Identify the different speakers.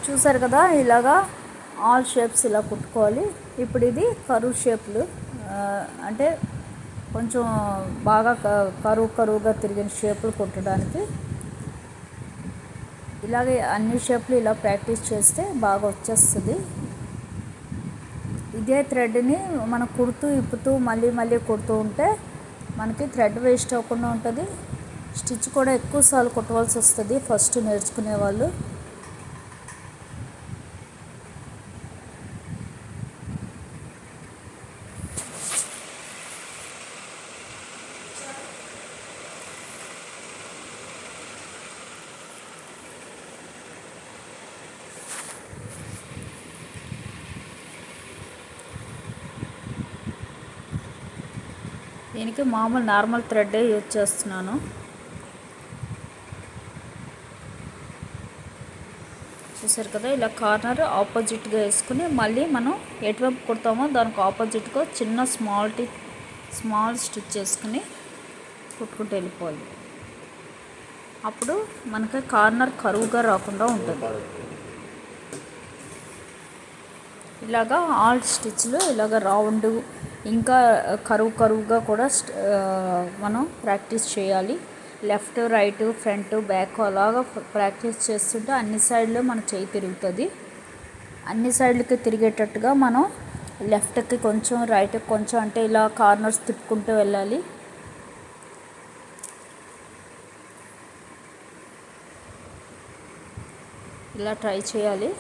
Speaker 1: చూసారు కదా, ఇలాగా ఆల్ షేప్స్ ఇలా కుట్టుకోవాలి. ఇప్పుడు ఇది కరువు షేప్లు, అంటే కొంచెం బాగా కరువుగా తిరిగిన షేపులు కుట్టడానికి ఇలాగే అన్ని షేప్లు ఇలా ప్రాక్టీస్ చేస్తే బాగా వచ్చేస్తుంది. ఇదే థ్రెడ్ని మనం కుడుతూ ఇప్పుతూ మళ్ళీ కుడుతూ ఉంటే మనకి థ్రెడ్ వేస్ట్ అవ్వకుండా ఉంటుంది. స్టిచ్ కూడా ఎక్కువసార్లు కుట్టవలసి వస్తుంది ఫస్ట్ నేర్చుకునే వాళ్ళు. దీనికి మామూలు నార్మల్ థ్రెడ్ యూజ్ చేస్తున్నాను. చూసారు కదా, ఇలా కార్నర్ ఆపోజిట్గా వేసుకుని మళ్ళీ మనం ఎటువైపు కుడతామో దానికి ఆపోజిట్గా చిన్న స్మాల్ స్టిచ్ చేసుకుని కుట్టుకుంటూ వెళ్ళిపోవాలి. అప్పుడు మనకి కార్నర్ కరువుగా రాకుండా ఉంటుంది. ఇలాగా ఆల్ స్టిచ్లు ఇలాగ రౌండ్ ఇంకా కరువుగా కూడా మనం ప్రాక్టీస్ చేయాలి. లెఫ్ట్ రైట్ ఫ్రంట్ బ్యాక్ అలాగా ప్రాక్టీస్ చేస్తుంటే అన్ని సైడ్లు మన చేయి తిరుగుతుంది. అన్ని సైడ్లకి తిరిగేటట్టుగా మనం లెఫ్ట్కి కొంచెం రైట్కి కొంచెం అంటే ఇలా కార్నర్స్ తిప్పుకుంటూ వెళ్ళాలి. ఇలా ట్రై చేయాలి.